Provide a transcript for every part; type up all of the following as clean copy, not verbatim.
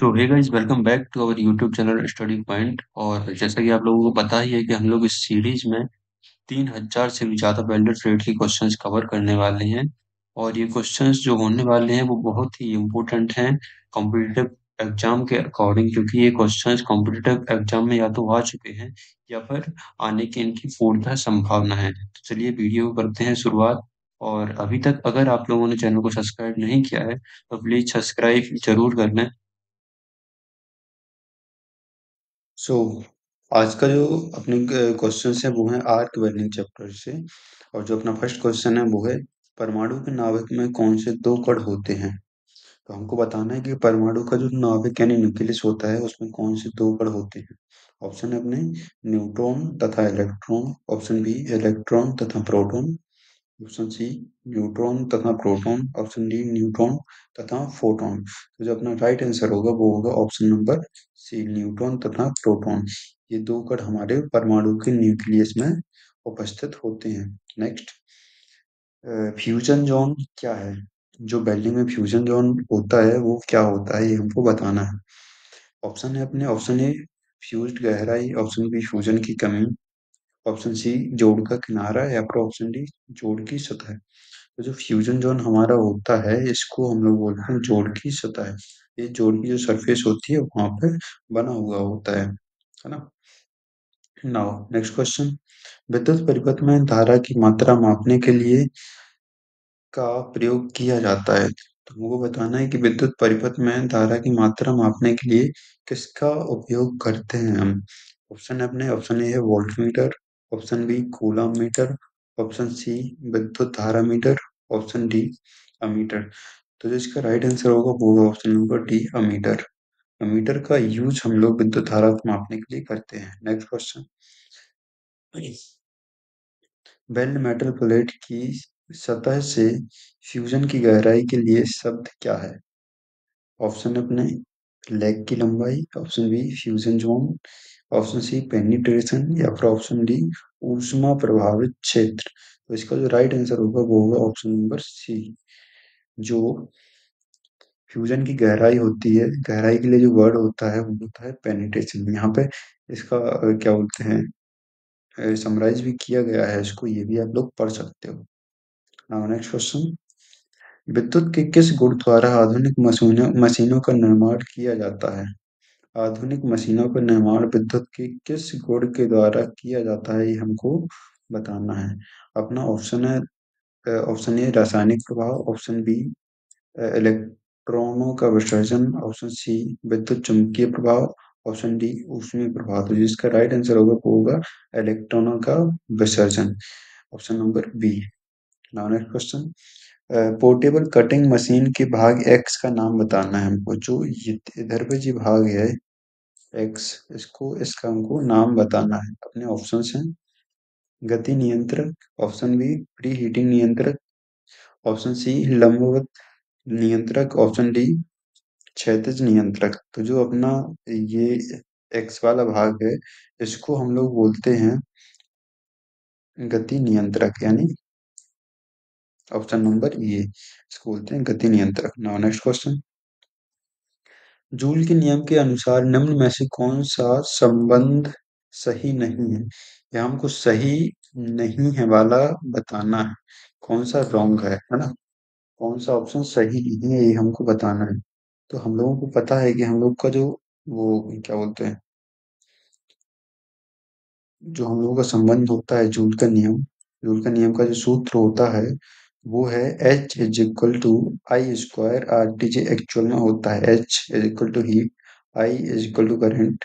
So hey guys, welcome back to our YouTube channel study point. और जैसा कि आप लोगों को पता ही है कि हम लोग इस सीरीज में 3000 से भी ज़्यादा वेल्डर ट्रेड के क्वेश्चंस कवर करने वाले हैं। और ये क्वेश्चंस जो होने वाले हैं वो बहुत ही इम्पोर्टेंट हैं कॉम्पिटिटिव एग्जाम के अकॉर्डिंग, क्योंकि ये क्वेश्चंस कॉम्पिटिटिव एग्जाम में या तो आ चुके हैं या फिर आने की इनकी पूर्णतः संभावना है। तो चलिए वीडियो को करते हैं शुरुआत। और अभी तक अगर आप लोगों ने चैनल को सब्सक्राइब नहीं किया है तो प्लीज सब्सक्राइब जरूर कर लें। सो आज का जो अपने क्वेश्चन है वो है आर्क वेल्डिंग चैप्टर से। और जो अपना फर्स्ट क्वेश्चन है वो है परमाणु के नाभिक में कौन से दो कण होते हैं। तो हमको बताना है कि परमाणु का जो नाभिक यानी न्यूक्लियस होता है उसमें कौन से दो कण होते हैं। ऑप्शन है अपने न्यूट्रॉन तथा इलेक्ट्रॉन, ऑप्शन बी इलेक्ट्रॉन तथा प्रोटॉन, ऑप्शन सी न्यूट्रॉन तथा प्रोटॉन, ऑप्शन डी न्यूट्रॉन तथा फोटॉन। तो जो अपना राइट आंसर होगा वो होगा ऑप्शन नंबर सी न्यूट्रॉन तथा प्रोटॉन। ये दो कण हमारे परमाणु के न्यूक्लियस में उपस्थित होते हैं। नेक्स्ट, फ्यूजन जोन क्या है। जो वेल्डिंग में फ्यूजन जोन होता है वो क्या होता है ये हमको बताना है। ऑप्शन है अपने ऑप्शन ए फ्यूज्ड गहराई, ऑप्शन बी फ्यूजन की कमी, ऑप्शन सी जोड़ का किनारा या फिर ऑप्शन डी जोड़ की सतह। तो जो फ्यूजन जोन हमारा होता है इसको हम लोग बोलते हैं जोड़ की सतह। ये जोड़ की जो सरफेस होती है वहां पे बना हुआ होता है ना। नाउ नेक्स्ट क्वेश्चन, विद्युत परिपथ में धारा की मात्रा मापने के लिए का प्रयोग किया जाता है। तो हमको बताना है कि विद्युत परिपथ में धारा की मात्रा मापने के लिए किसका उपयोग करते हैं हम। ऑप्शन है अपने ऑप्शन ए है voltmeter, option B coulomb meter, option C विद्युत धारा मीटर, ऑप्शन डी अमीटर। तो जो इसका राइट आंसर होगा वो होगा option number D ammeter. Ammeter का यूज हम लोग विद्युत धारा को मापने के लिए करते हैं। Next question, belt metal plate की सतह से फ्यूजन की गहराई के लिए शब्द क्या है। ऑप्शन अपने लेग की लंबाई, option B fusion zone, option C penetration या फिर ऑप्शन डी ऊष्मा प्रभावित क्षेत्र। तो इसका जो राइट आंसर होगा वो होगा ऑप्शन नंबर सी। जो फ्यूजन की गहराई होती है, गहराई के लिए जो वर्ड होता है वो होता है पेनिट्रेशन। यहाँ पे इसका क्या बोलते हैं समराइज भी किया गया है इसको, ये भी आप लोग पढ़ सकते हो। नाउ नेक्स्ट क्वेश्चन, विद्युत के किस गुण द्वारा आधुनिक मशीनों का निर्माण किया जाता है। आधुनिक मशीनों का निर्माण विद्युत के किस गुण के द्वारा किया जाता है ये हमको बताना है। अपना ऑप्शन है ऑप्शन ए रासायनिक प्रभाव, ऑप्शन बी इलेक्ट्रॉनों का विसर्जन, ऑप्शन सी विद्युत चुंबकीय प्रभाव, ऑप्शन डी ऊष्मीय प्रभाव। तो जिसका राइट आंसर होगा वो होगा इलेक्ट्रॉनों का विसर्जन, option number B. Now next question, portable cutting machine के भाग एक्स का नाम बताना है हमको। जो इधर पे जो भाग है एक्स, इसको इसका हमको नाम बताना है। अपने ऑप्शंस हैं गति नियंत्रक, ऑप्शन बी प्री हीटिंग नियंत्रक, ऑप्शन सी लंबवत नियंत्रक, ऑप्शन डी क्षैतिज नियंत्रक। तो जो अपना ये एक्स वाला भाग है इसको हम लोग बोलते हैं गति नियंत्रक, यानी ऑप्शन नंबर ए, इसको बोलते हैं गति नियंत्रक। नाउ नेक्स्ट क्वेश्चन, जूल के नियम के अनुसार निम्न में से कौन सा संबंध सही नहीं है। या हमको सही नहीं है वाला बताना है, कौन सा रॉन्ग है ना। कौन सा ऑप्शन सही नहीं है ये हमको बताना है। तो हम लोगों को पता है कि हम लोग का जो वो क्या बोलते हैं, जो हम लोगों का संबंध होता है जूल का नियम का जो सूत्र होता है वो है H is equal to I square R T. जे एक्चुअल में होता है H is equal to heat, I is equal to current,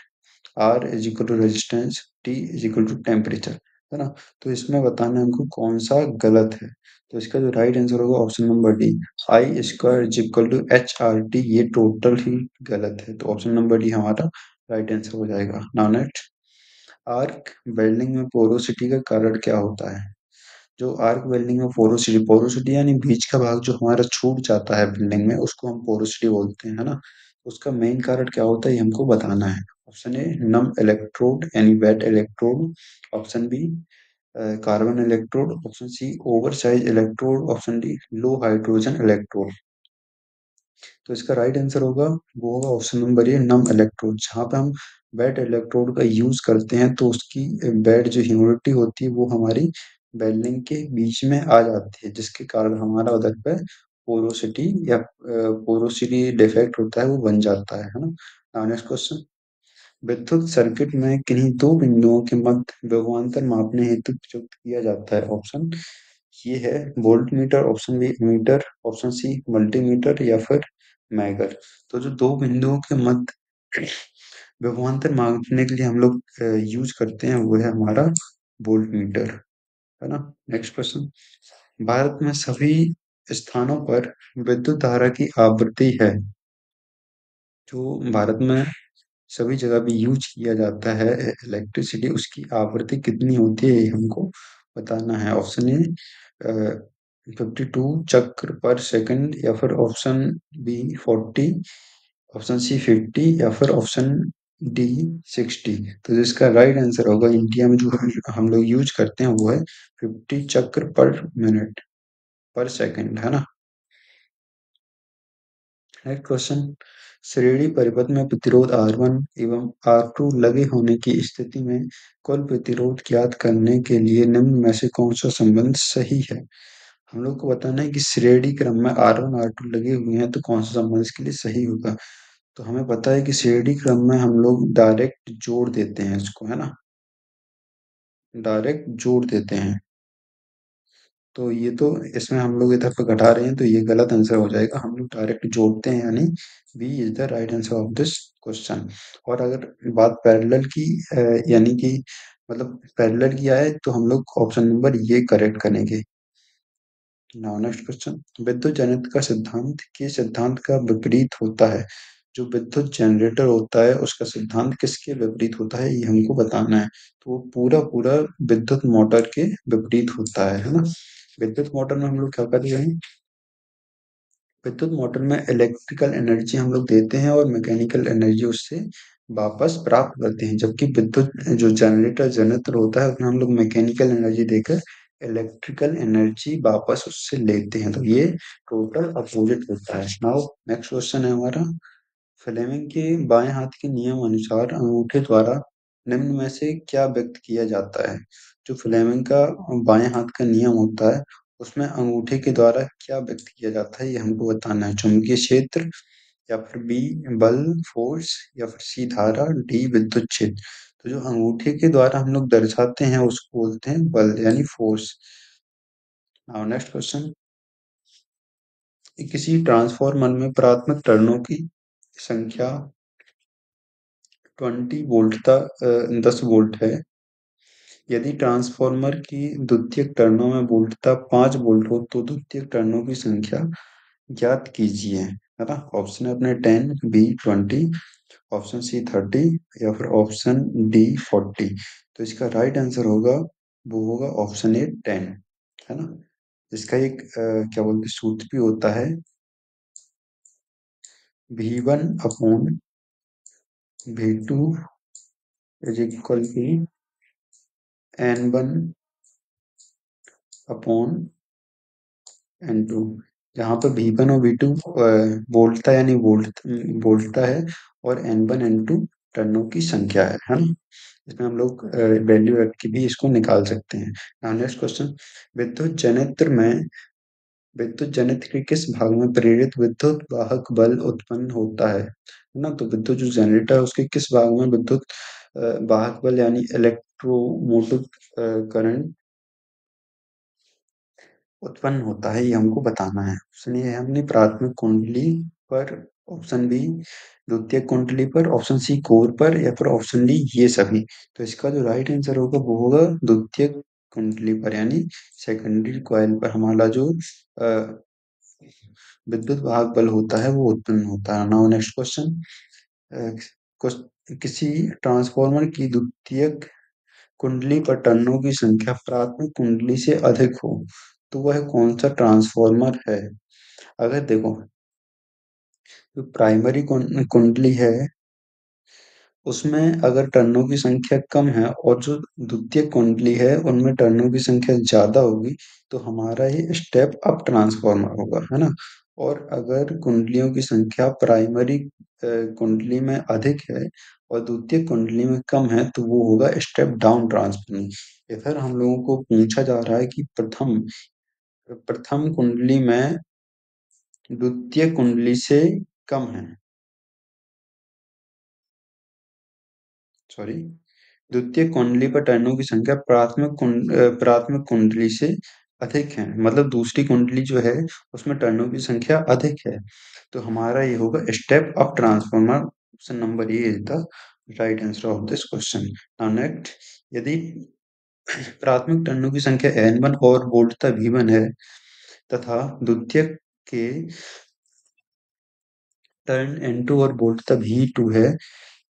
R is equal to resistance, T is equal to temperature, है ना। तो इसमें बताना है हमको कौन सा गलत है। तो इसका जो राइट आंसर होगा option number D, I square is equal to H R T. ये टोटल ही गलत है, तो ऑप्शन नंबर डी हमारा राइट आंसर हो जाएगा। नाउ नेक्स्ट, आर्क वेल्डिंग में पोरोसिटी का कारण क्या होता है। जो आर्क वेल्डिंग में पोरोसिटी, पोरोसिटी यानी बीच का भाग जो हमारा छूट जाता है बिल्डिंग में उसको हम पोरोसिटी बोलते हैं, है ना। उसका मेन कारण क्या होता है ये हमको बताना है। ऑप्शन ए नम इलेक्ट्रोड यानी wet electrode, option B carbon electrode, option C over size electrode, option D low hydrogen electrode. तो इसका राइट आंसर होगा, वो होगा ऑप्शन नंबर ए, नम इलेक्ट्रोड। जहाँ पे हम वेट इलेक्ट्रोड का यूज करते हैं तो उसकी वेट जो ह्यूमिडिटी होती है वो हमारी वेल्डिंग के बीच में आ जाती है, जिसके कारण हमारा उधर पे पोरोसिटी या पोरोसिटी डिफेक्ट होता है, वो बन जाता है ना। नेक्स्ट क्वेश्चन, विद्युत सर्किट में किन्हीं दो बिंदुओं के मध्य विभवांतर मापने हेतु प्रयुक्त किया जाता है। ऑप्शन ये है volt meter, option B meter, option C multimeter या फिर मैगर। तो जो दो बिंदुओं के मध्य विभवांतर मापने के लिए हम लोग यूज करते हैं वो है हमारा वोल्ट मीटर, है ना। नेक्स्ट क्वेश्चन, भारत में सभी स्थानों पर विद्युत धारा की आवृत्ति है, जो भारत में सभी जगह भी यूज किया जाता है इलेक्ट्रिसिटी, उसकी आवृत्ति कितनी होती है ये हमको बताना है। ऑप्शन ए 52 चक्र पर सेकंड, या फिर ऑप्शन बी 40, ऑप्शन सी 50, या फिर ऑप्शन डी 60। तो जिसका राइट आंसर होगा, इंडिया में जो हम लोग यूज करते हैं वो है 50 चक्र पर मिनट पर सेकंड, है ना। नेक्स्ट क्वेश्चन, श्रेणी परिपथ में प्रतिरोध R1 एवं R2 लगे होने की स्थिति में कुल प्रतिरोध ज्ञात करने के लिए निम्न में से कौन सा संबंध सही है। हम लोग को बताना है कि श्रेणी क्रम में R1 R2 लगे हुए हैं तो कौन सा संबंध इसके लिए सही होगा। तो हमें पता है कि श्रेणी क्रम में हम लोग डायरेक्ट जोड़ देते हैं इसको, है ना, डायरेक्ट जोड़ देते हैं। तो ये तो इसमें हम लोग इधर पे घटा रहे हैं तो ये गलत आंसर हो जाएगा, हम लोग डायरेक्ट जोड़ते हैं, यानी B is the right answer of this question. और अगर बात पैरेलल की यानी कि मतलब पैरेलल की आए तो हम लोग ऑप्शन नंबर ये करेक्ट करेंगे। नाउ नेक्स्ट क्वेश्चन, विद्युत जनित का सिद्धांत के सिद्धांत का विपरीत होता है। जो विद्युत जनरेटर होता है उसका सिद्धांत किसके विपरीत होता है ये हमको बताना है। तो वो पूरा पूरा विद्युत मोटर के विपरीत होता है ना। विद्युत मोटर में हम लोग क्या करते हैं, विद्युत मोटर में इलेक्ट्रिकल एनर्जी हम लोग देते हैं और मैकेनिकल एनर्जी उससे वापस प्राप्त करते हैं, जबकि विद्युत जो जनरेटर जनरेटर होता है उसमें हम लोग मैकेनिकल एनर्जी देकर इलेक्ट्रिकल एनर्जी वापस उससे लेते हैं। तो ये टोटल अपोजिट होता है। नाउ नेक्स्ट क्वेश्चन है हमारा, फ्लेमिंग के बाएं हाथ के नियम अनुसार अंगूठे द्वारा निम्न में से क्या व्यक्त किया जाता है। जो फ्लेमिंग का बाएं हाथ का नियम होता है उसमें अंगूठे के द्वारा क्या व्यक्त किया जाता है ये हमको बताना है। चुंबकीय क्षेत्र, या फिर बी बल फोर्स, या फिर सी धारा, डी विद्युत क्षेत्र। तो जो अंगूठे के द्वारा हम लोग दर्शाते हैं उसको बोलते हैं बल यानी फोर्स। नाउ नेक्स्ट क्वेश्चन, किसी ट्रांसफॉर्मर में प्राथमिक टर्नों की संख्या 20 वोल्ट तक 10 वोल्ट है, यदि ट्रांसफॉर्मर की द्वितीयक टर्नों में वोल्टता 5 वोल्ट हो तो द्वितीयक टर्नों की संख्या ज्ञात कीजिए, है ना। ऑप्शन है अपने 10, बी 20, ऑप्शन सी 30, या फिर ऑप्शन डी 40। तो इसका राइट आंसर होगा, वो होगा ऑप्शन ए 10, है ना। इसका एक क्या बोलते हैं, सूत्र भी होता है, V1 upon V2 is equal to N1 upon N2, जहाँ पे V1 और V2 वोल्टता यानी वोल्टता है, और N1 N2 टर्नों की संख्या है ना। इसमें हम लोग वैल्यू रख के भी इसको निकाल सकते हैं। नाउ नेक्स्ट क्वेश्चन, विद्युत जनित्र में विद्युत जनित्र के किस भाग में प्रेरित विद्युत वाहक बल उत्पन्न होता है ना। तो विद्युत जो जनरेटर है उसके किस भाग में विद्युत वाहक बल यानी इलेक्ट्रोमोटिव करंट उत्पन्न होता है ये हमको बताना है। ऑप्शन ए है हमने प्राथमिक कुंडली पर, ऑप्शन बी द्वितीयक कुंडली पर, ऑप्शन सी कोर पर, या फिर ऑप्शन डी ये सभी। तो इसका जो राइट आंसर होगा वो होगा द्वितीयक कुंडली पर, यानी सेकेंडरी कॉइल पर हमारा जो अ, विद्युत वाहक बल होता है वो उत्पन्न होता है। नाउ नेक्स्ट क्वेश्चन, किसी ट्रांसफॉर्मर की द्वितीयक कुंडली पर टर्नों की संख्या प्राथमिक कुंडली से अधिक हो तो वह कौन सा ट्रांसफॉर्मर है। अगर देखो, जो प्राइमरी कुंडली है उसमें अगर टर्नों की संख्या कम है और जो द्वितीय कुंडली है उनमें टर्नों की संख्या ज्यादा होगी तो हमारा ये स्टेप अप ट्रांसफॉर्मर होगा, है ना। और अगर कुंडलियों की संख्या प्राइमरी कुंडली में अधिक है और द्वितीयक कुंडली में कम है तो वो होगा स्टेप डाउन ट्रांसफॉर्मेशन। इधर हम लोगों को पूछा जा रहा है कि प्रथम प्रथम कुंडली में द्वितीय कुंडली से कम है, सॉरी, द्वितीय कुंडली पर टर्नों की संख्या प्राथमिक कुंडली से अधिक है, मतलब दूसरी कुंडली जो है उसमें टर्नों की संख्या अधिक है। तो हमारा ये होगा step up transformer. Option number A is the right answer of this question. Now next, यदि प्राथमिक टर्नों की संख्या n1 और वोल्टता v1 है तथा द्वितीयक के टर्न n2 और वोल्टता v2 है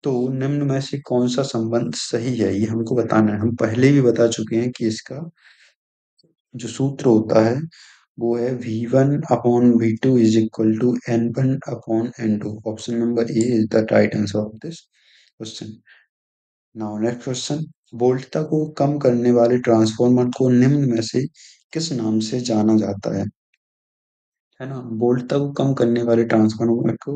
तो निम्न में से कौन सा संबंध सही है, ये हमको बताना है। हम पहले भी बता चुके हैं कि इसका जो सूत्र होता है वो है V1 upon V2 is equal to N1 upon N2। Option number A is the right answer of this question. Now next question, वोल्टता को कम करने वाले ट्रांसफॉर्मर को निम्न में से किस नाम से जाना जाता है ना। वोल्टता को कम करने वाले ट्रांसफार्मर को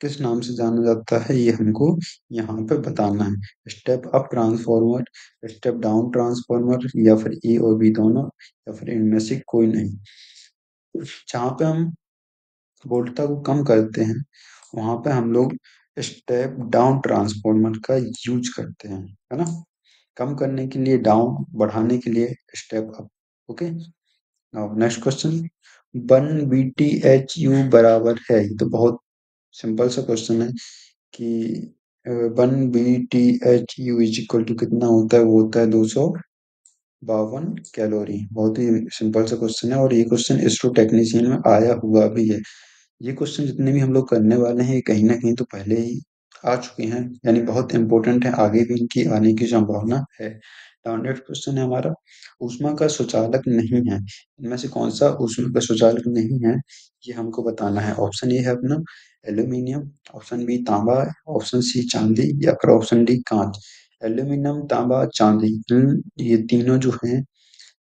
किस नाम से जाना जाता है ये हमको यहाँ पे बताना है। Step up transformer, step down transformer, या फिर ए और बी दोनों, या फिर इनमें से कोई नहीं। जहाँ पे हम वोल्टता को कम करते हैं वहां पे हम लोग स्टेप डाउन ट्रांसफार्मर का यूज करते हैं, है ना। कम करने के लिए डाउन, बढ़ाने के लिए step up. Okay, now next question, 1 VTHU बराबर है, ये तो बहुत सिंपल सा क्वेश्चन है कि 1 VTHU इज इक्वल टू कितना होता है, वो होता है 252 कैलोरी। बहुत ही सिंपल सा क्वेश्चन है और ये क्वेश्चन इसरो टेक्नीशियन में आया हुआ भी है। ये क्वेश्चन जितने भी हम लोग करने वाले हैं ये कहीं ना कहीं तो पहले ही आ चुके हैं, यानी बहुत इंपॉर्टेंट है, आगे भी इनकी आने की संभावना है। नेक्स्ट क्वेश्चन है हमारा, ऊष्मा का सुचालक नहीं है, इनमें से कौन सा ऊष्मा का सुचालक नहीं है, ये हमको बताना है। ऑप्शन ए है अपना एल्यूमिनियम, ऑप्शन बी तांबा, ऑप्शन सी चांदी, या फिर ऑप्शन डी कांच। एल्यूमिनियम, तांबा, चांदी, ये तीनों जो हैं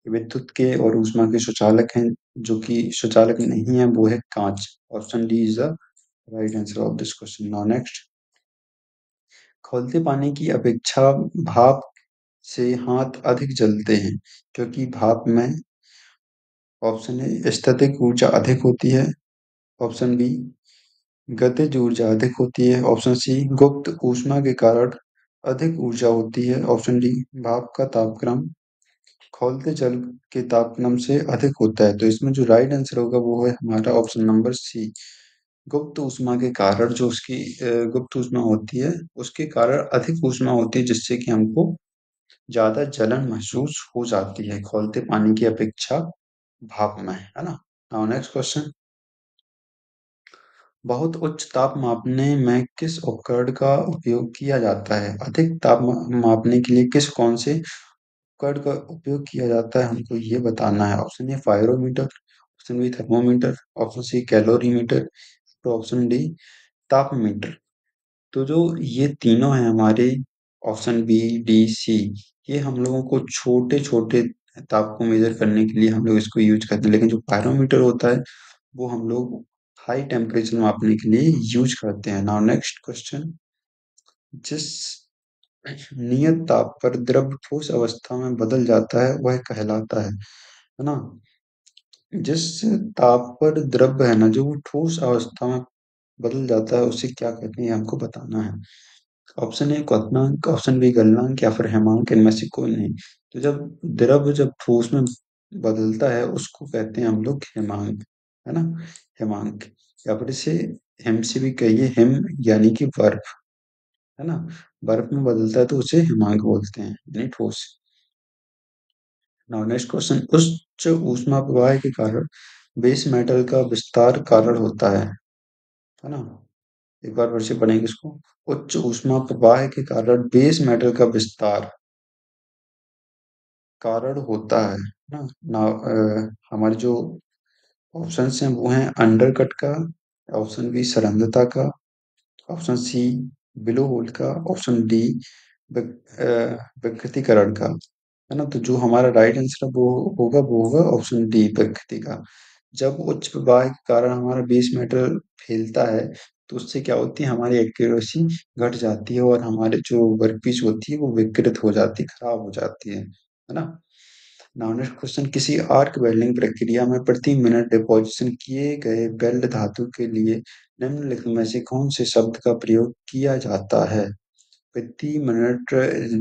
विद्युत के और ऊष्मा के सुचालक हैं। जो कि सुचालक नहीं है वो है कांच। Option D is the right answer of this question. Now next, खौलते पानी की अपेक्षा भाप से हाथ अधिक जलते हैं क्योंकि भाप में, ऑप्शन ए स्थैतिक ऊर्जा अधिक होती है, ऑप्शन बी गतिज ऊर्जा अधिक होती है, ऑप्शन सी गुप्त ऊष्मा के कारण अधिक ऊर्जा होती है, ऑप्शन डी भाप का तापक्रम खौलते जल के तापक्रम से अधिक होता है। तो इसमें जो राइट आंसर होगा वो है हमारा ऑप्शन नंबर सी, गुप्त ऊष्मा के कारण, जो उसकी गुप्त ऊष्मा होती है उसके कारण अधिक ऊष्मा होती है जिससे कि हमको ज्यादा जलन महसूस हो जाती है खौलते पानी की अपेक्षा भाप में, है ना। नाउ नेक्स्ट क्वेश्चन, बहुत उच्च ताप मापने में किस उपकरण का उपयोग किया जाता है। अधिक ताप मापने के लिए किस कौन से उपकरण का उपयोग किया जाता है हमको ये बताना है। Option A pyrometer, option B thermometer, option C calorimeter, तो ऑप्शन डी तापमीटर। तो जो ये तीनों हैं हमारे, ऑप्शन बी, डी, सी, ये हम लोगों को छोटे छोटे ताप को मेजर करने के लिए हम लोग इसको यूज करते हैं, लेकिन जो पायरोमीटर होता है वो हम लोग हाई टेम्परेचर मापने के लिए यूज करते हैं। नाउ नेक्स्ट क्वेश्चन, जिस नियत ताप पर द्रव ठोस अवस्था में बदल जाता है वह कहलाता है ना। जिस ताप पर द्रव है ना जो वो ठोस अवस्था में बदल जाता है उसे क्या कहते हैं ये हमको बताना है। ऑप्शन ए क्वथनांक, ऑप्शन बी गलनांक, या फिर हेमांक, इनमें से कोई नहीं। तो जब द्रव जब ठोस में बदलता है उसको कहते हैं हम लोग हेमांक, है ना, हेमांक। या फिर इसे हिम से भी कहिए, हिम यानी कि बर्फ, है ना। बर्फ में बदलता है तो उसे हिमांक बोलते हैं, यानी ठोस। नाउ नेक्स्ट क्वेश्चन, उच्च ऊष्मा प्रवाह के कारण बेस मेटल का विस्तार कारण होता है ना। एक बार फिर से पढ़ेंगे इसको, उच्च ऊष्मा प्रवाह के कारण बेस मेटल का विस्तार कारण होता है ना। ना हमारे जो ऑप्शन हैं वो हैं अंडरकट का, ऑप्शन बी सरंध्रता का, ऑप्शन सी बिलो होल का, ऑप्शन डी विकृतीकरण का, है ना। तो जो हमारा राइट आंसर वो होगा ऑप्शन डी, विकृति का। जब उच्च प्रवाह के कारण हमारा बेस मेटल फैलता है, तो उससे क्या होती है, हमारी एक्यूरेसी घट जाती है और हमारे जो वर्कपीस होती है वो विकृत हो जाती है, खराब हो जाती है ना। नाउ नेक्स्ट क्वेश्चन, किसी आर्क वेल्डिंग प्रक्रिया में प्रति मिनट डिपोजिशन किए गए वेल्ड धातु के लिए निम्नलिखित में से कौन से शब्द का प्रयोग किया जाता है? प्रति मिनट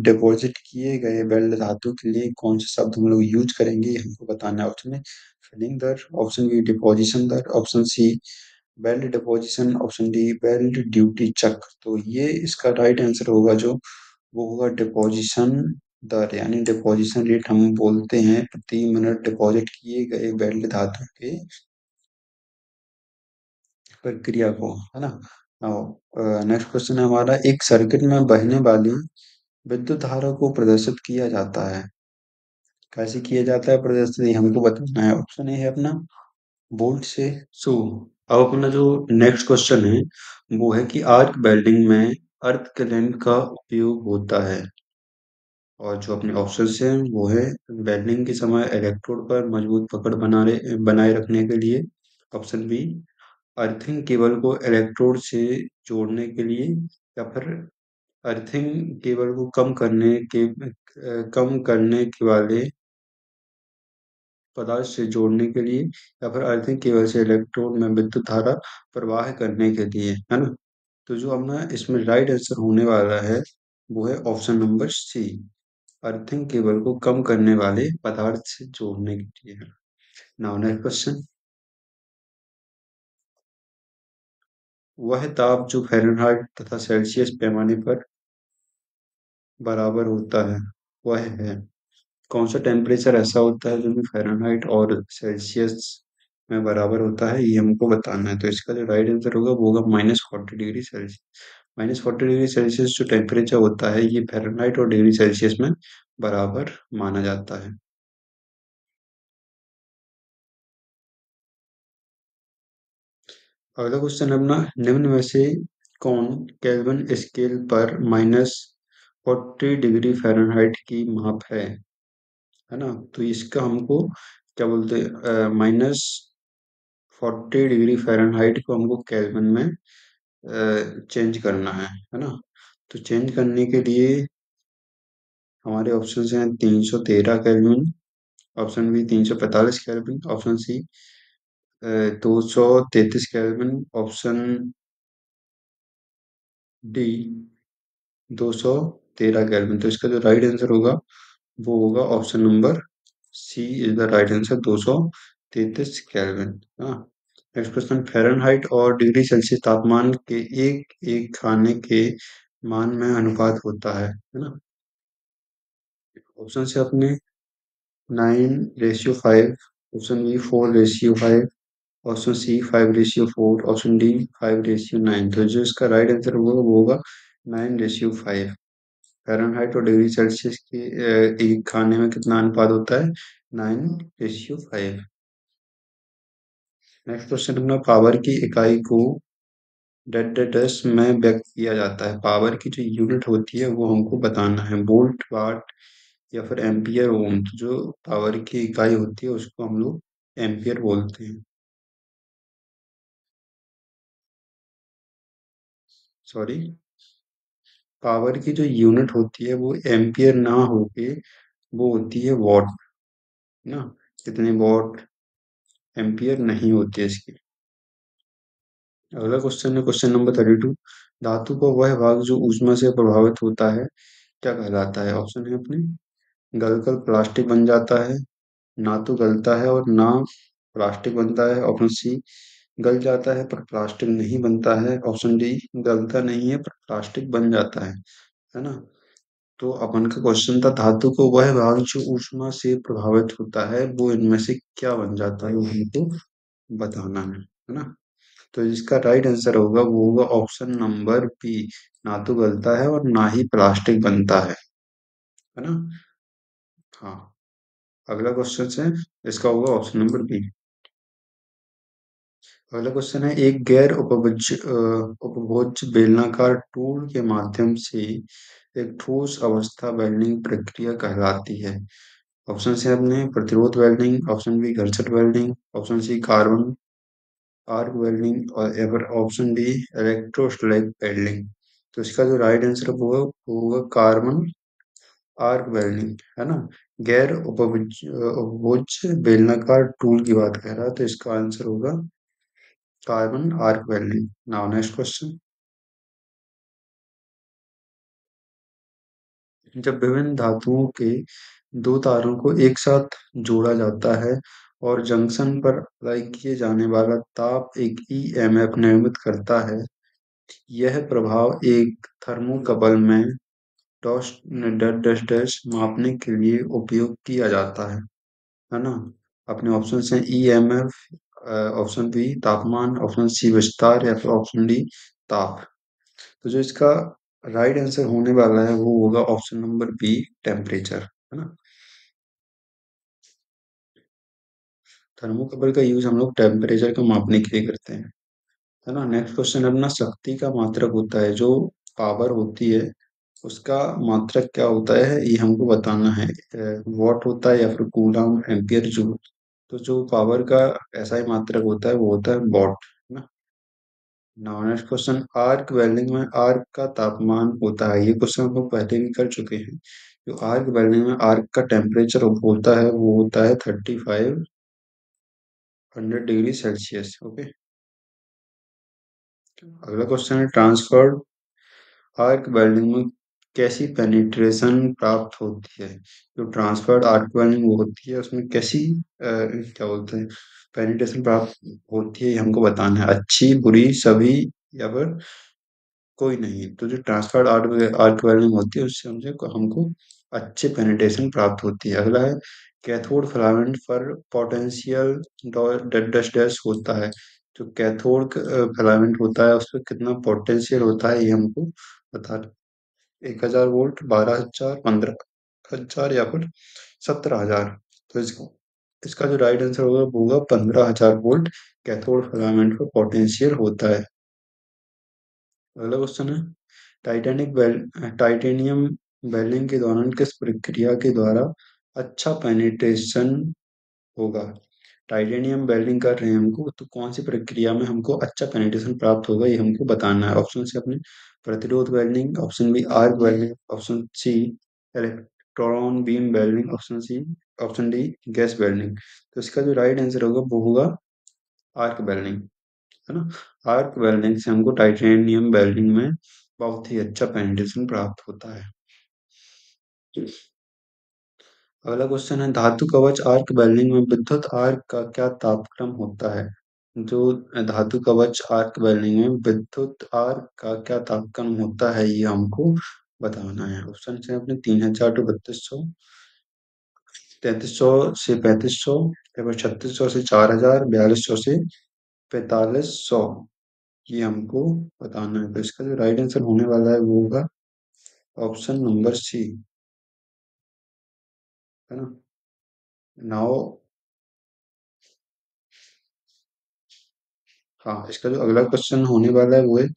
डिपॉजिट किए गए वेल्ड धातु के लिए कौन से शब्द हम लोग यूज करेंगे, ये हमको बताना है। ऑप्शन ए फिलिंग दर, ऑप्शन बी डिपोजिशन दर, option C weld deposition, option D weld duty चक्र। तो ये इसका राइट आंसर होगा जो, वो होगा डिपोजिशन दर, यानी डिपोजिशन रेट हम बोलते हैं प्रति मिनट डिपॉजिट किए गए वेल्ड धातु के प्रक्रिया को, है ना। नेक्स्ट क्वेश्चन है हमारा, एक सर्किट में बहने वाली विद्युत धारा को प्रदर्शित किया जाता है, कैसे किया जाता है प्रदर्शित, ये हमको बताना है। ऑप्शन ए है अपना वोल्ट से। सो अब अपना जो नेक्स्ट क्वेश्चन है वो है कि आर्क वेल्डिंग में अर्थ करंट का उपयोग होता है, और जो अपने ऑप्शंस हैं वो है वेल्डिंग के समय इलेक्ट्रोड पर मजबूत पकड़ बनाए रखने के लिए, ऑप्शन बी अर्थिंग केबल को इलेक्ट्रोड से जोड़ने के लिए, या फिर अर्थिंग केबल को कम करने के वाले पदार्थ से जोड़ने के लिए, या फिर अर्थिंग केबल से इलेक्ट्रोड में विद्युत धारा प्रवाह करने के लिए, है ना। तो जो अपना इसमें राइट आंसर होने वाला है वो है option number C, earthing cable को कम करने वाले पदार्थ से जोड़ने के लिए। नाउ नेक्स्ट क्वेश्चन, वह ताप जो फ़ारेनहाइट तथा सेल्सियस पैमाने पर बराबर होता है वह है, कौन सा टेम्परेचर ऐसा होता है जो कि फ़ारेनहाइट और सेल्सियस में बराबर होता है, ये हमको बताना है। तो इसका जो राइट आंसर होगा वो होगा -40 डिग्री सेल्सियस। -40 डिग्री सेल्सियस जो टेम्परेचर होता है ये फ़ारेनहाइट और डिग्री सेल्सियस में बराबर माना जाता है। अगला क्वेश्चन है अपना, निम्न में से कौन केल्विन स्केल पर -40 डिग्री फ़ारेनहाइट की माप है ना। तो इसका हमको क्या बोलते हैं, -40 डिग्री फ़ारेनहाइट को हमको केल्विन में चेंज करना है ना। तो चेंज करने के लिए हमारे ऑप्शन हैं 313 kelvin, option B 345 kelvin, option C 233 kelvin, option D 213 kelvin. तो इसका जो राइट आंसर होगा वो होगा option number C is the right answer, 233 kelvin. हाँ। नेक्स्ट क्वेश्चन, फ़ारेनहाइट और डिग्री सेल्सियस तापमान के एक एक खाने के मान में अनुपात होता है ना। ऑप्शन से अपने 9:5, option B 4:5, option C 5:4, option D 5:9। तो जो इसका राइट आंसर होगा वो होगा 9:5। फ़ारेनहाइट और डिग्री सेल्सियस के एक खाने में कितना अनुपात होता है, 9:5। नेक्स्ट क्वेश्चन अपना, पावर की इकाई को डेस में व्यक्त किया जाता है, पावर की जो यूनिट होती है वो हमको बताना है, वोल्ट, वाट या फिर एम्पियर, ओम। तो जो पावर की इकाई होती है उसको हम लोग एम्पियर बोलते हैं। सॉरी, पावर की जो यूनिट होती है वो एम्पियर ना होके वो होती है वॉट ना। कितने वॉट, एम्पियर नहीं होती है इसकी। अगला क्वेश्चन है क्वेश्चन नंबर 32, धातु का वह भाग जो ऊष्मा से प्रभावित होता है क्या कहलाता है। ऑप्शन है अपने, गलकर प्लास्टिक बन जाता है, ना तो गलता है और ना प्लास्टिक बनता है, ऑप्शन सी गल जाता है पर प्लास्टिक नहीं बनता है, ऑप्शन डी गलता नहीं है पर प्लास्टिक बन जाता है ना। तो अपन का क्वेश्चन था, धातु को वह भाग जो ऊष्मा से प्रभावित होता है वो इनमें से क्या बन जाता है, वो हमको बताना है ना। तो इसका राइट आंसर होगा वो होगा ऑप्शन नंबर बी, ना तो गलता है और ना ही प्लास्टिक बनता है ना। हाँ। अगला क्वेश्चन है, इसका होगा ऑप्शन नंबर बी। अगला क्वेश्चन है, एक गैर उपभोज्य बेलनाकार टूल के माध्यम से एक ठोस अवस्था वेल्डिंग प्रक्रिया कहलाती है, ऑप्शन से अपने प्रतिरोध वेल्डिंग, ऑप्शन बी घर्षण welding, option C carbon arc welding और या फिर ऑप्शन डी इलेक्ट्रोस्टैटिक वेल्डिंग। तो इसका जो राइट आंसर होगा वो होगा कार्बन आर्क वेल्डिंग, है ना। गैर उपभुज बेलनाकार टूल की बात कर रहा है, तो इसका आंसर होगा carbon arc welding. Now next question. जब विभिन्न धातुओं के दो तारों को एक साथ जोड़ा जाता है और जंक्शन पर अप्लाई किए जाने वाला ताप एक ईएमएफ निर्मित करता है, यह प्रभाव एक थर्मोकपल में डॉस डैश डैश डैश मापने के लिए उपयोग किया जाता है ना। अपने ऑप्शन हैं ईएमएफ, ऑप्शन बी तापमान, ऑप्शन सी विस्तार या फिर ऑप्शन डी ताप। तो जो इसका राइट आंसर होने वाला है वो होगा ऑप्शन नंबर बी टेम्परेचर, है ना। थर्मोकपल का यूज हम लोग टेम्परेचर को मापने के लिए करते हैं, है ना। नेक्स्ट क्वेश्चन अपना शक्ति का मात्रक होता है, जो पावर होती है उसका मात्रक क्या होता है ये हमको बताना है। वॉट होता है या फिर कूलम, एम्पियर, जूल। तो जो पावर का ऐसा ही मात्रक होता है वो होता है वॉट, है ना। Now next question, arc welding में आर्क का तापमान होता है, ये क्वेश्चन हम लोग पहले भी कर चुके हैं। जो आर्क वेल्डिंग में आर्क का टेम्परेचर होता है वो होता है 3500 डिग्री सेल्सियस। ओके। अगला क्वेश्चन है ट्रांसफर आर्क वेल्डिंग में कैसी पेनिट्रेशन प्राप्त होती है। जो ट्रांसफर्ड आर्क वेल्डिंग वो होती है उसमें कैसी क्या बोलते हैं पेनिट्रेशन प्राप्त होती है, ये हमको बताना है। अच्छी, बुरी, सभी या फिर कोई नहीं। तो जो ट्रांसफर्ड आर्क वेल्डिंग होती है उससे हमसे हमको अच्छे पेनिट्रेशन प्राप्त होती है। अगला है कैथोड फिलामेंट पर पोटेंशियल डैश डैश होता है। जो कैथोड फिलामेंट होता है उस पर कितना पोटेंशियल होता है ये हमको बता। 1000 वोल्ट, 12,000, 15,000 या फिर 17,000। तो इसको इसका जो राइट आंसर होगा वो होगा 15,000 वोल्ट कैथोड फिलामेंट पर पोटेंशियल होता है। अगला क्वेश्चन है टाइटेनियम वेल्डिंग के दौरान किस प्रक्रिया के द्वारा अच्छा पेनिट्रेशन होगा। टाइटेनियम वेल्डिंग कर रहे हैं हमको तो कौन सी प्रक्रिया में हमको अच्छा पेनिट्रेशन प्राप्त होगा ये हमको बताना है। ऑप्शन से अपने प्रतिरोध welding, option B arc welding, option C electron beam welding, option D gas welding. तो इसका जो राइट आंसर होगा वो होगा आर्क वेल्डिंग, है ना। आर्क वेल्डिंग से हमको टाइटेनियम वेल्डिंग में बहुत ही अच्छा पेनिट्रेशन प्राप्त होता है। अगला क्वेश्चन है धातु कवच आर्क वेल्डिंग में विद्युत आर्क का क्या तापक्रम होता है। जो धातु कवच आर्क वेल्डिंग में विद्युत आर्क का क्या तापक्रम होता है ये हमको बताना है। ऑप्शन है अपने 3,000 टू 3,200, 3,300 से 3,500 या फिर 3,600 से 4,000, 4,200 से 4,500। ये हमको बताना है। तो इसका जो राइट आंसर होने वाला है वो होगा ऑप्शन नंबर सी, है ना। नाउ हाँ, इसका जो अगला क्वेश्चन होने वाला है वो है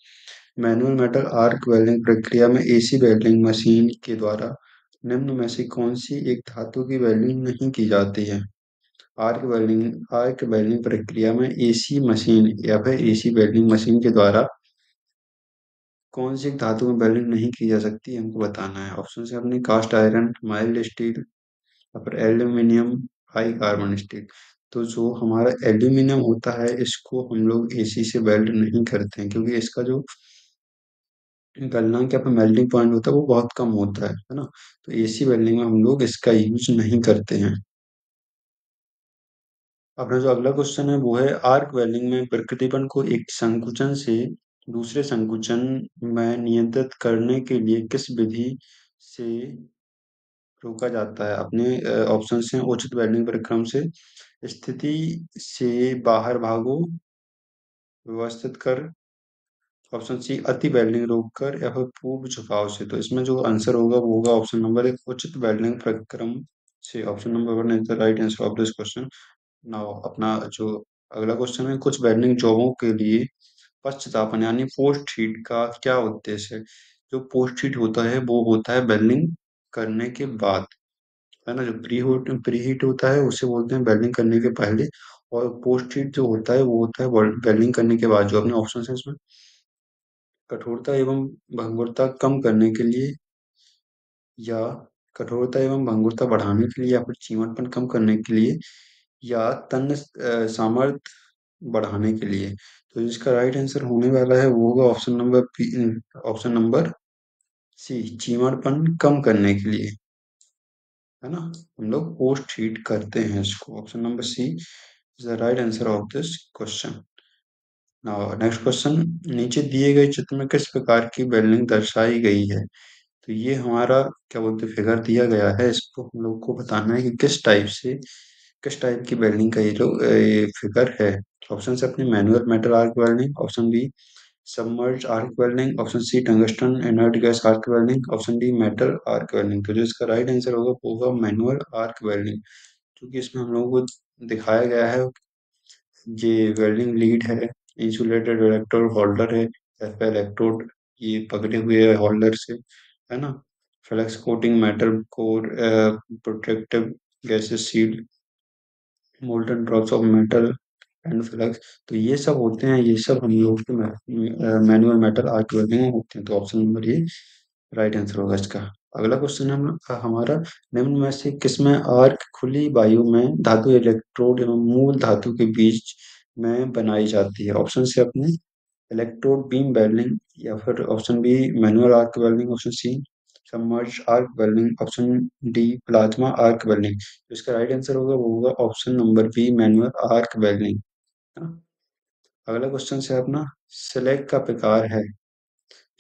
मैनुअल मेटल आर्क वेल्डिंग प्रक्रिया में एसी वेल्डिंग मशीन के द्वारा निम्न में से कौन सी एक धातु की वेल्डिंग नहीं की जाती है। आर्क वेल्डिंग प्रक्रिया में एसी मशीन या फिर एसी वेल्डिंग मशीन के द्वारा कौन सी एक धातु में वेल्डिंग नहीं की जा सकती हमको बताना है। ऑप्शन से अपने कास्ट आयरन, माइल्ड स्टील या फिर एल्यूमिनियम, हाई कार्बन स्टील। तो जो हमारा एल्यूमिनियम होता है इसको हम लोग एसी से वेल्ड नहीं करते हैं, क्योंकि इसका जो गलनांक या फिर मेल्टिंग पॉइंट होता है वो बहुत कम होता है ना। तो एसी वेल्डिंग में हम लोग इसका यूज नहीं करते हैं। अपना जो अगला क्वेश्चन है वो है आर्क वेल्डिंग में प्रकृतिबंध को एक संकुचन से दूसरे संकुचन में नियंत्रित करने के लिए किस विधि से रोका जाता है। अपने ऑप्शन हैं उचित वेल्डिंग प्रक्रम से, स्थिति से बाहर भागो, व्यवस्थित कर, ऑप्शन सी अति वेल्डिंग रोक कर या फिर पूर्व झुकाव से। तो इसमें जो आंसर होगा वो होगा ऑप्शन नंबर एक उचित वेल्डिंग प्रक्रम से। Option number one is the right answer of this question. Now अपना जो अगला क्वेश्चन है कुछ वेल्डिंग जॉबों के लिए पश्चातापन यानी पोस्ट हीट का क्या उद्देश्य है। जो पोस्ट हीट होता है वो होता है वेल्डिंग करने के बाद, है ना। जो प्री हीट होता है उसे बोलते हैं वेल्डिंग करने के पहले, और पोस्ट हीट जो होता है वो होता है वेल्डिंग करने के बाद। जो अपने ऑप्शन है इसमें, कठोरता एवं भंगुरता कम करने के लिए, या कठोरता एवं भंगुरता बढ़ाने के लिए, या फिर चीमटपन कम करने के लिए, या तन्य सामर्थ्य बढ़ाने के लिए। तो जिसका राइट आंसर होने वाला है वो होगा option number B, option number C, चीमड़पन कम करने के लिए, है ना। हम लोग पोस्ट हीट करते हैं इसको। Option number C is the right answer of this question. Now next question, नीचे दिए गए चित्र में किस प्रकार की बिल्डिंग दर्शाई गई है। तो ये हमारा क्या बोलते हैं फिगर दिया गया है, इसको हम लोग को बताना है कि किस टाइप की वेल्डिंग का ये फिगर है। ऑप्शन से अपने manual metal arc welding, option B submerge arc welding, option C tungsten inert gas arc welding, option D metal arc welding. तो जो इसका राइट आंसर होगा वो होगा मैनुअल आर्क वेल्डिंग, क्योंकि इसमें हम लोगों को दिखाया गया है ये वेल्डिंग लीड है, इंसुलेटेड इलेक्ट्रोड होल्डर है, इलेक्ट्रोड ये पकड़े हुए है होल्डर से, है ना। Flex coating metal core, protective gases sealed, molten drops of metal and flux. तो ये सब होते हैं, ये सब हम लोग के मैनुअल मेटल आर्क वेल्डिंग में होते हैं। तो ऑप्शन नंबर ये राइट आंसर होगा इसका। अगला क्वेश्चन है हमारा, निम्न में से किसमें आर्क खुली वायु में धातु इलेक्ट्रोड एवं मूल धातु के बीच में बनाई जाती है। ऑप्शन से अपने इलेक्ट्रोड बीम वेल्डिंग, या फिर option B manual arc welding, option C submerge arc welding, option D plasma arc welding. तो इसका राइट आंसर होगा वो होगा option number B manual arc welding, है ना। अगला क्वेश्चन से अपना, स्लैग का प्रकार है।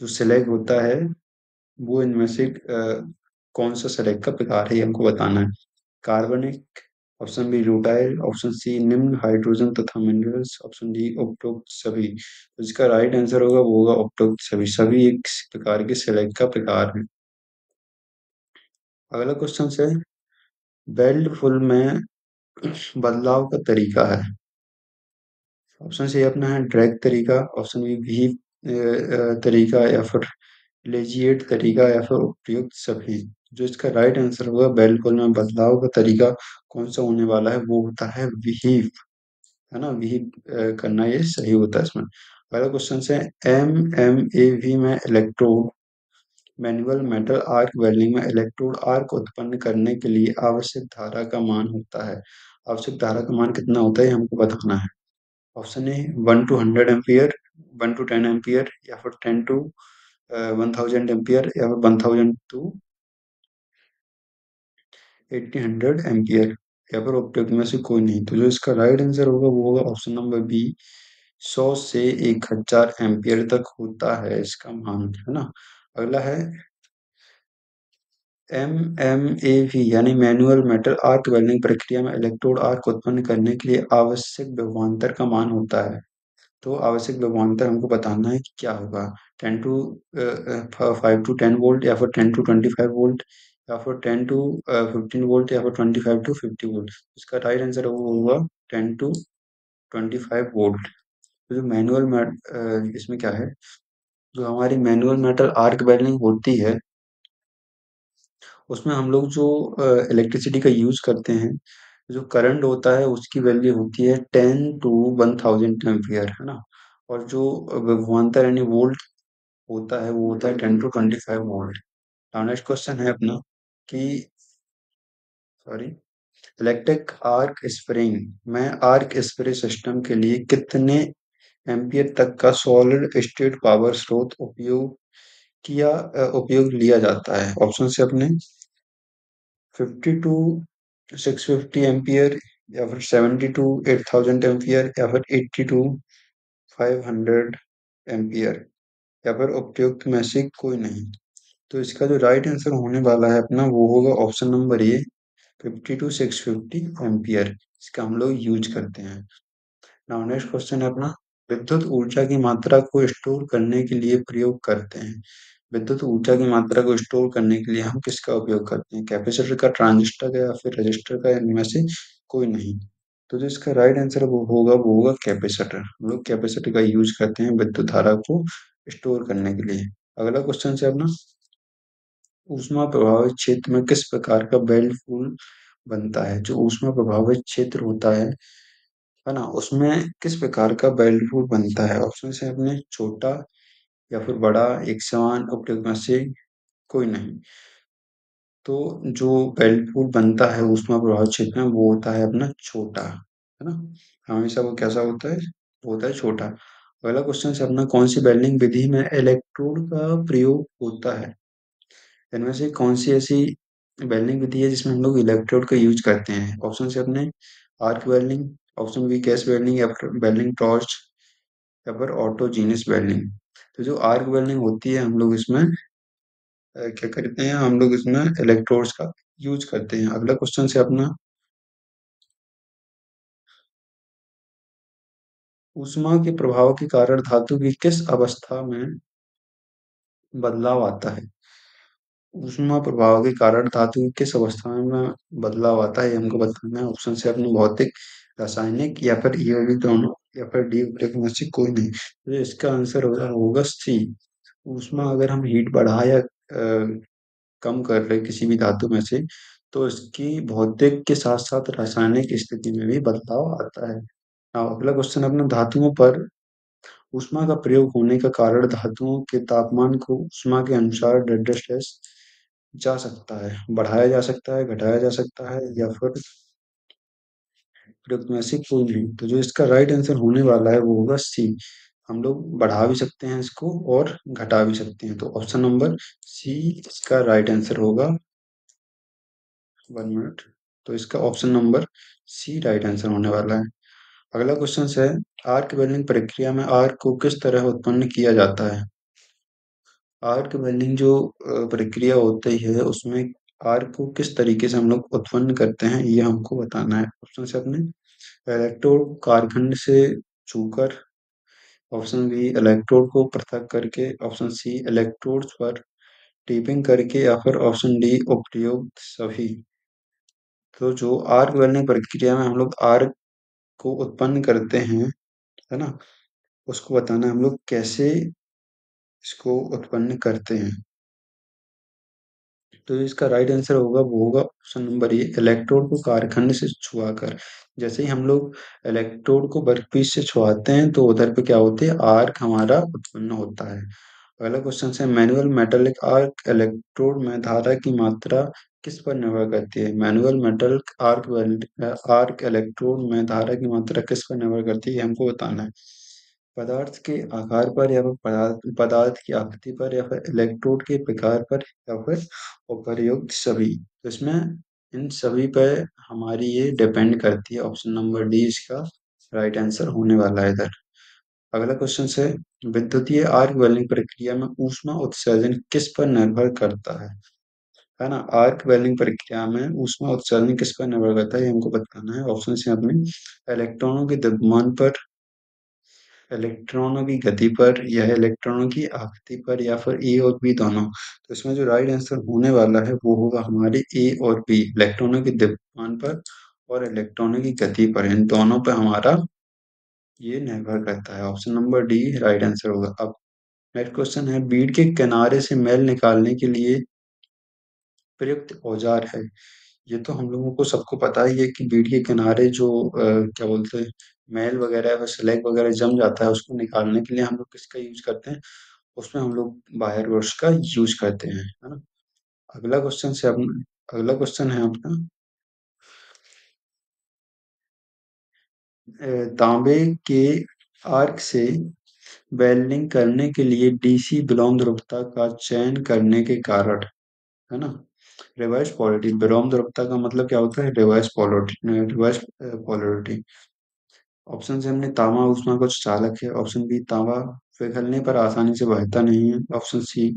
जो स्लैग होता है वो इनमें से कौन सा स्लैग का प्रकार है ये हमको बताना है। कार्बनिक, option B rutile, option C निम्न हाइड्रोजन तथा मिनरल्स, ऑप्शन डी उपरोक्त सभी। तो इसका राइट आंसर होगा वो होगा उपरोक्त सभी। सभी एक प्रकार के स्लैग का प्रकार है। अगला क्वेश्चन है, वेल्ड फुल में बदलाव का तरीका है। ऑप्शन सी अपना है ड्रैग तरीका, ऑप्शन बी व्हीप तरीका, या फिर लेजिएट तरीका, या फिर उपयुक्त सभी। जो इसका राइट आंसर होगा बेल पुल में बदलाव का तरीका कौन सा होने वाला है वो होता है व्हीप, है ना। व्हीप करना ये सही होता है इसमें। अगला क्वेश्चन है, एम में electrode manual metal arc welding में इलेक्ट्रोड आर्क उत्पन्न करने के लिए आवश्यक धारा का मान होता है। आवश्यक धारा का मान कितना होता है ये हमको बताना है। Option A 1 to 100 ampere, 1 to 10 ampere, या फिर 10 to 1000 एम्पियर, या फिर 1000 to 1800 एम्पियर, या फिर उपयुक्त में से कोई नहीं। तो जो इसका राइट आंसर होगा वो होगा ऑप्शन नंबर बी, 100 से 1000 एम्पियर तक होता है इसका मान, है ना। अगला है, एमएमएवी यानी मैनुअल मेटल आर्क वेल्डिंग प्रक्रिया में इलेक्ट्रोड आर्क उत्पन्न करने के लिए आवश्यक विभवांतर का मान होता है। तो आवश्यक विभवांतर हमको बताना है कि क्या होगा। 10 to 5 to 10 वोल्ट, या फिर 10 to 25 वोल्ट, या फिर 10 to 15 वोल्ट, या फिर 25 to 50 वोल्ट। इसका राइट आंसर वो होगा 10 to 25 वोल्ट। तो जो इसमें क्या है, जो हमारी मैनुअल मेटल आर्क वेल्डिंग होती है उसमें हम लोग जो इलेक्ट्रिसिटी का यूज करते हैं, जो करंट होता है उसकी वैल्यू होती है 10 to 1000 एम्पियर, है ना। और जो विभवांतर यानी वोल्ट होता है वो होता है 10 to 25 volt. Now next question है अपना कि, सॉरी, इलेक्ट्रिक आर्क स्प्रिंग में आर्क स्प्रे सिस्टम के लिए कितने एम्पियर तक का सॉलिड स्टेट पावर स्रोत उपयोग लिया जाता है। ऑप्शन से अपने 50 to 650 एम्पियर, या फिर 70 to 8000 एम्पियर, या फिर 80 to 500 एम्पियर, या फिर उपयुक्त में से कोई नहीं। तो इसका जो राइट आंसर होने वाला है अपना वो होगा option number A, 50 to 650 ampere. इसका हम लोग यूज करते हैं। नाउ नेक्स्ट क्वेश्चन है अपना, विद्युत ऊर्जा की मात्रा को स्टोर करने के लिए प्रयोग करते हैं। विद्युत ऊर्जा की मात्रा को स्टोर करने के लिए हम किसका उपयोग करते हैं, कैपेसिटर का, ट्रांजिस्टर का, या फिर रजिस्टर का, इनमें से कोई नहीं। तो जो इसका राइट आंसर वो होगा कैपेसिटर। हम लोग कैपेसिटर का यूज करते हैं विद्युत धारा को स्टोर करने के लिए। अगला क्वेश्चन है अपना, ऊष्मा प्रभावित क्षेत्र में किस प्रकार का बेल्ट फूल बनता है? जो ऊष्मा प्रभावित क्षेत्र होता है ना, उसमें किस प्रकार का बेल्ट फूल बनता है? ऑप्शन से अपने छोटा या फिर बड़ा, एक समान, उपयुक्त में से कोई नहीं। तो जो बेल्ट फूल बनता है ऊष्मा प्रभावित क्षेत्र में वो होता है अपना छोटा, है ना। हमेशा वो कैसा होता है? वो होता है छोटा। अगला क्वेश्चन से अपना, कौन सी वेल्डिंग विधि में इलेक्ट्रोड का प्रयोग होता है? इनमें से कौन सी ऐसी वेल्डिंग विधि है जिसमें हम लोग इलेक्ट्रोड का यूज करते हैं? ऑप्शन से अपने arc welding, option B gas welding, या फिर वेल्डिंग टॉर्च, या फिर ऑटोजीनियस वेल्डिंग। तो जो आर्क वेल्डिंग होती है हम लोग इसमें क्या करते हैं, हम लोग इसमें इलेक्ट्रोड्स का यूज करते हैं। अगला क्वेश्चन से अपना, ऊष्मा के प्रभाव के कारण धातु की किस अवस्था में बदलाव आता है? ऊष्मा प्रभाव के कारण धातु की किस अवस्था में बदलाव आता है, ये हमको बताना है। ऑप्शन से अपने भौतिक, रासायनिक, या फिर ये भी दोनों, या फिर डी उपरोक्त में से कोई नहीं। तो इसका आंसर होगा सी। ऊष्मा अगर हम हीट बढ़ा या कम कर रहे किसी भी धातु में से, तो इसकी भौतिक के साथ साथ रासायनिक स्थिति में भी बदलाव आता है। अब अगला क्वेश्चन अपना, धातुओं पर ऊष्मा का प्रयोग होने का कारण धातुओं के तापमान को ऊष्मा के अनुसार निर्दिष्ट जा सकता है, बढ़ाया जा सकता है, घटाया जा सकता है, या फिर प्रयुक्त में से कोई नहीं। तो जो इसका राइट आंसर होने वाला है वो होगा सी। हम लोग बढ़ा भी सकते हैं इसको और घटा भी सकते हैं। तो ऑप्शन नंबर सी इसका राइट आंसर होगा। 1 मिनट। तो इसका option number C right answer होने वाला है। अगला क्वेश्चन है, आर्क वेल्डिंग प्रक्रिया में आर्क को किस तरह उत्पन्न किया जाता है? आर्क वेल्डिंग जो प्रक्रिया होती है उसमें आर्क को किस तरीके से हम लोग उत्पन्न करते हैं, ये हमको बताना है। ऑप्शन से अपने इलेक्ट्रोड कालखंड से छूकर, ऑप्शन बी इलेक्ट्रोड को पृथक करके, ऑप्शन सी इलेक्ट्रोड्स पर टेपिंग करके, या फिर ऑप्शन डी उपयुक्त सभी। तो जो आर्क वेल्डिंग प्रक्रिया में हम लोग आर्क को उत्पन्न करते हैं, है ना, उसको बताना है हम लोग कैसे इसको उत्पन्न करते हैं। तो इसका राइट आंसर होगा वो होगा ऑप्शन नंबर ए, इलेक्ट्रोड को कालखंड से छुआकर। जैसे ही हम लोग इलेक्ट्रोड को वर्कपीस से छुआते हैं तो उधर पे क्या होती है, आर्क हमारा उत्पन्न होता है। अगला क्वेश्चन है, मैनुअल मेटालिक आर्क इलेक्ट्रोड में धारा की मात्रा किस पर निर्भर करती है? Manual metallic arc arc electrode में धारा की मात्रा किस पर निर्भर करती है, ये हमको बताना है। पदार्थ के आकार पर, या फिर पदार्थ की आकृति पर, या फिर इलेक्ट्रोड के प्रकार पर, या फिर उपर्युक्त सभी। तो इसमें इन सभी पर हमारी ये डिपेंड करती है। ऑप्शन नंबर डी इसका राइट आंसर होने वाला है इधर। अगला क्वेश्चन है, विद्युतीय आर्क वेल्डिंग प्रक्रिया में ऊष्मा उत्सर्जन किस पर निर्भर करता है ना। आर्क वेल्डिंग प्रक्रिया में ऊष्मा उत्सर्जन किस पर निर्भर करता है, ये हमको बताना है। ऑप्शन से अपने इलेक्ट्रॉनों के द्रव्यमान पर, इलेक्ट्रॉनों की गति पर, यह इलेक्ट्रॉनों की आकृति पर, या फिर ए और बी दोनों। तो इसमें जो राइट आंसर होने वाला है वो होगा हमारे ए और बी, इलेक्ट्रॉनों के द्रव्यमान पर और इलेक्ट्रॉनों की गति पर, इन दोनों पर हमारा ये निर्भर करता है। Option number D right answer होगा। अब नेक्स्ट क्वेश्चन है, बीड के किनारे से मैल निकालने के लिए प्रयुक्त औजार है? ये तो हम लोगों को सबको पता ही है कि बीड के किनारे जो क्या बोलते हैं, मैल वगैरह या स्लैग वगैरह जम जाता है, उसको निकालने के लिए हम लोग किसका यूज करते हैं? उसमें हम लोग वायर ब्रश का यूज करते हैं, है ना। अगला क्वेश्चन से अपना, अगला क्वेश्चन है अपना, तांबे के आर्क से वेल्डिंग करने के लिए डीसी विलोम ध्रुवता का चयन करने के कारण, है ना। रिवर्स पोलरिटी, विलोम ध्रुवता का मतलब क्या होता है? Reverse polarity, reverse polarity. Option से हमने, तांबा ऊष्मा का चालक है, ऑप्शन बी तांबा पिघलने पर आसानी से बहता नहीं है, ऑप्शन सी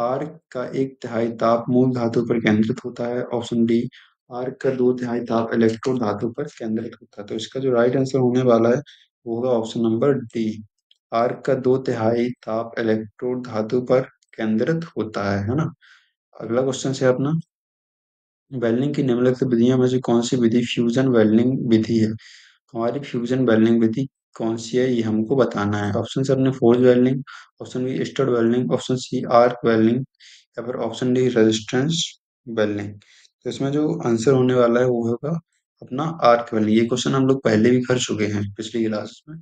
आर्क का एक तिहाई ताप मूल धातु पर केंद्रित होता है, ऑप्शन डी आर्क का दो तिहाई ताप इलेक्ट्रोड धातु पर केंद्रित होता है। तो इसका जो राइट आंसर होने वाला है वो होगा ऑप्शन नंबर डी, आर्क का दो तिहाई ताप इलेक्ट्रोड धातु पर केंद्रित होता है ना। अगला क्वेश्चन है अपना, वेल्डिंग की निम्नलिखित विधियों में से कौन सी विधि फ्यूजन वेल्डिंग विधि है? हमारी फ्यूजन वेल्डिंग विधि कौन सी है, ये हमको बताना है। ऑप्शन से अपने forge welding, option B stud welding, option C arc welding, या फिर ऑप्शन डी रेजिस्टेंस वेल्डिंग। तो इसमें जो आंसर होने वाला है वो होगा अपना आर्क वेल्डिंग। ये क्वेश्चन हम लोग पहले भी कर चुके हैं पिछली क्लास में।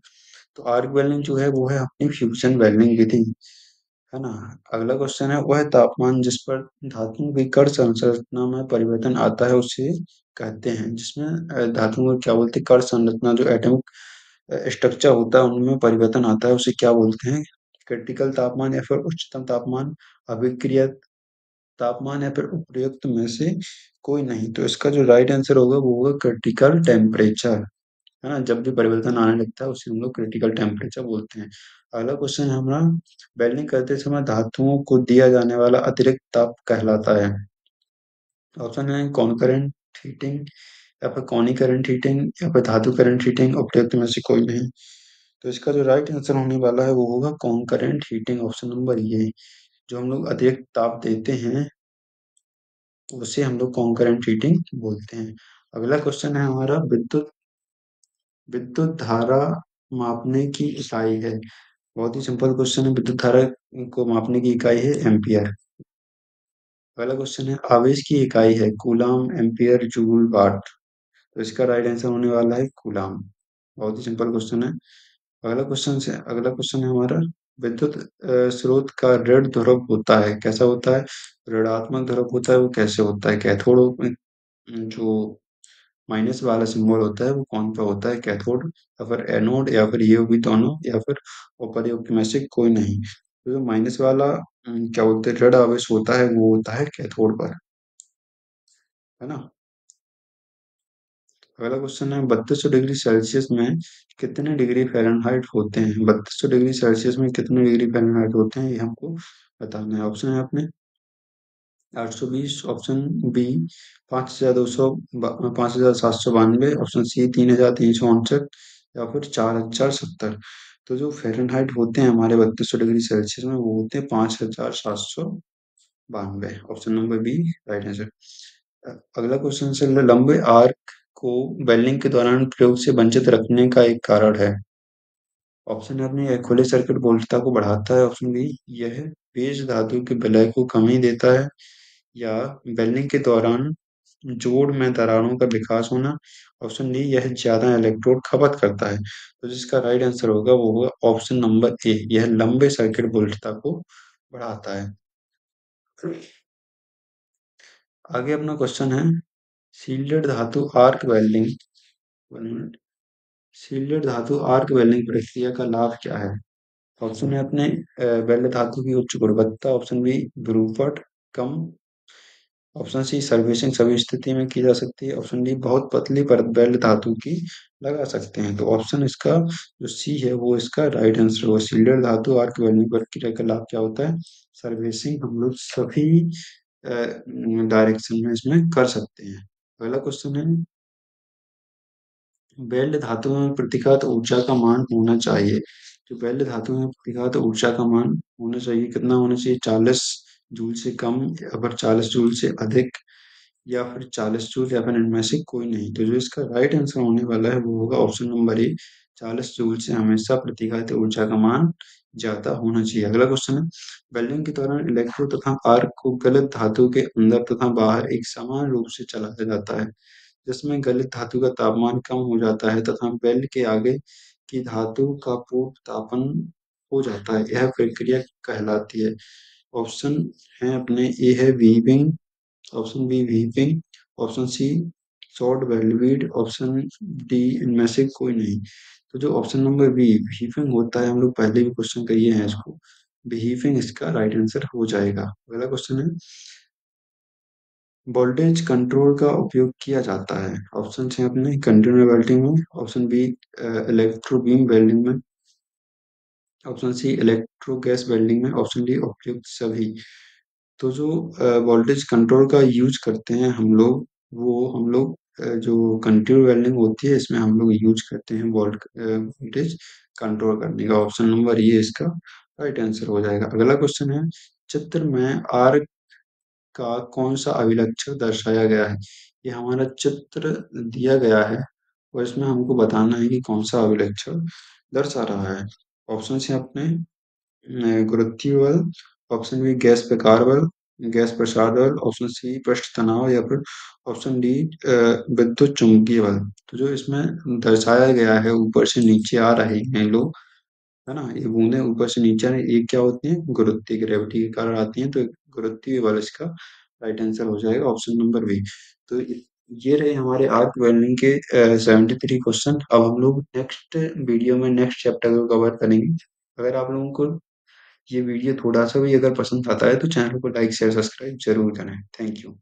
तो आर्क वेल्डिंग जो है वो है अपनी फ्यूजन वेल्डिंग विधि, है ना। अगला क्वेश्चन है वह तापमान जिस पर धातुओं की कण संरचना में परिवर्तन आता है उसे कहते हैं, जिसमें धातुओं को क्या बोलते हैं, कण संरचना जो एटॉमिक स्ट्रक्चर होता है उनमें परिवर्तन आता है उसे क्या बोलते हैं, क्रिटिकल तापमान या फिर उच्चतम तापमान, अभिक्रिया तापमान या फिर उपयुक्त में से कोई नहीं। तो इसका जो राइट आंसर होगा वो होगा क्रिटिकल टेम्परेचर, है ना। जब भी परिवर्तन आने लगता है उसे हम लोग क्रिटिकल टेम्परेचर बोलते हैं। अगला क्वेश्चन है हमारा, वेल्डिंग करते समय धातुओं को दिया जाने वाला अतिरिक्त ताप कहलाता है। ऑप्शन है कॉन्करेंट हीटिंग या फिर कॉनी करंट हीटिंग या फिर धातु करंट हीटिंग, उपयुक्त में से कोई नहीं। तो इसका जो राइट आंसर होने वाला है वो होगा कॉन्करेंट हीटिंग, ऑप्शन नंबर ये। जो हम लोग अतिरिक्त ताप देते हैं उसे हम लोग कॉन्करेंट हीटिंग बोलते हैं। अगला क्वेश्चन है हमारा, विद्युत विद्युत धारा मापने की इकाई है। बहुत ही सिंपल क्वेश्चन है, विद्युत धारा को मापने की इकाई है एम्पियर। अगला क्वेश्चन है, आवेश की इकाई है कूलाम, एम्पियर, जूल, वाट। तो इसका राइट आंसर होने वाला है कूलाम। बहुत ही सिंपल क्वेश्चन है। अगला क्वेश्चन है हमारा, विद्युत स्रोत का ऋण ध्रुव होता है, कैसा होता है, ऋणात्मक ध्रुव होता है, वो कैसे होता है, कैथोड में जो माइनस वाला सिंबल होता है वो कौन सा होता है, कैथोड या फिर एनोड या फिर ये भी दोनों या फिर उपर्युक्त में से कोई नहीं। तो जो माइनस वाला क्या बोलते हैं ऋण आवेश होता है वो होता है कैथोड पर, है ना। अगला क्वेश्चन है, 3200 डिग्री सेल्सियस में कितने डिग्री फ़ारेनहाइट होते हैं, 3200 डिग्री सेल्सियस में कितने डिग्री फ़ारेनहाइट होते हैं ये हमको बताना है। ऑप्शन है अपने 820, ऑप्शन बी 5200, 5792, ऑप्शन सी 3359 या फिर 4070। तो जो फ़ारेनहाइट होते हैं हमारे 3200 डिग्री सेल्सियस में वो होते हैं 5792। Option number B right answer. अगला क्वेश्चन से लंबे आर्क को वेल्डिंग के दौरान प्रयोग से वंचित रखने का एक कारण है। ऑप्शन है अपने, यह खुले सर्किट वोल्टता को बढ़ाता है, ऑप्शन बी यह पेश धातु के विलय को कमी देता है, या वेल्डिंग के दौरान जोड़ में दरारों का विकास होना, ऑप्शन डी यह ज्यादा इलेक्ट्रोड खपत करता है। तो जिसका राइट आंसर होगा वो होगा ऑप्शन नंबर ए, यह लंबे सर्किट वोल्टता को बढ़ाता है। आगे अपना क्वेश्चन है, शील्डेड धातु आर्क वेल्डिंग, शील्डेड धातु आर्क वेल्डिंग प्रक्रिया का लाभ क्या है। ऑप्शन है अपने, वेल्ड धातु की उच्च गुणवत्ता, ऑप्शन बी विरूपण कम, ऑप्शन सी सर्विसिंग सभी स्थिति में की जा सकती है, ऑप्शन डी बहुत पतली परत वेल्ड धातु की लगा सकते हैं। तो ऑप्शन इसका जो सी है वो इसका राइट आंसर होगा। शील्डेड धातु आर्क वेल्डिंग प्रक्रिया का लाभ क्या होता है, सर्विसिंग हम लोग सभी डायरेक्शन में इसमें कर सकते हैं। अगला क्वेश्चन है, वेल्ड धातु में प्रतिघात ऊर्जा का मान होना चाहिए। जो वेल्ड धातु में प्रतिघात ऊर्जा का मान होना चाहिए, कितना होना चाहिए, 40 जूल से कम या फिर 40 जूल से अधिक या फिर 40 जूल या फिर इनमें से कोई नहीं। तो जो इसका राइट आंसर होने वाला है वो होगा ऑप्शन नंबर ए, 40 जूल से हमेशा प्रतिघात ऊर्जा का मान ज्यादा होना चाहिए। अगला क्वेश्चन है, वेल्डिंग के दौरान इलेक्ट्रोड तथा आर्क को गलत धातु के अंदर तथा बाहर एक समान रूप से चलाया जाता है, जिसमें गलित धातु का तापमान कम हो जाता है तथा वेल्ड के आगे की धातु का पूर्ण तापन हो जाता है, यह प्रक्रिया कहलाती है। ऑप्शन है अपने, ए है weaving, option B weaving, option C short वेल्डविड, ऑप्शन डी इनमें से कोई नहीं। तो जो ऑप्शन नंबर बी वीविंग होता है, हम लोग पहले भी क्वेश्चन किए हैं इसको, वीविंग इसका राइट आंसर हो जाएगा। अगला क्वेश्चन है, वोल्टेज कंट्रोल का उपयोग किया जाता है। ऑप्शन है अपने, कंटिन्यूअस वेल्डिंग में, option B electro beam welding में, option C electro gas welding में, ऑप्शन डी उपयुक्त सभी। तो जो वोल्टेज कंट्रोल का यूज करते हैं हम लोग, वो हम लोग जो कंटिन्यू वेल्डिंग होती है इसमें हम लोग यूज करते हैं वोल्टेज कंट्रोल करने का। ऑप्शन नंबर ये इसका राइट आंसर हो जाएगा। अगला क्वेश्चन है, चित्र में आर का कौन सा अभिलक्षण दर्शाया गया है। ये हमारा चित्र दिया गया है और इसमें हमको बताना है कि कौन सा अभिलक्षण दर्शा रहा है। ऑप्शन है अपने, गुरुत्वीय बल, ऑप्शन बी गैस प्रकार बल, गैस प्रसार बल, ऑप्शन सी पृष्ठ तनाव, या फिर ऑप्शन डी विद्युत चुम्बकीय बल। तो जो इसमें दर्शाया गया है, ऊपर से नीचे आ रहे हैं लोग, है ना, ये बूंदें ऊपर से नीचे आ रही, ये क्या होती हैं, गुरुत्वीय ग्रेविटी के कारण आती हैं, तो गुरुत्वीय बल इसका राइट आंसर हो जाएगा, ऑप्शन नंबर बी। तो ये रहे हमारे आर्क वेल्डिंग के 73 क्वेश्चन। अब हम लोग नेक्स्ट वीडियो में नेक्स्ट चैप्टर को कवर करेंगे। अगर आप लोगों को ये वीडियो थोड़ा सा भी अगर पसंद आता है तो चैनल को लाइक शेयर सब्सक्राइब जरूर करें। Thank you.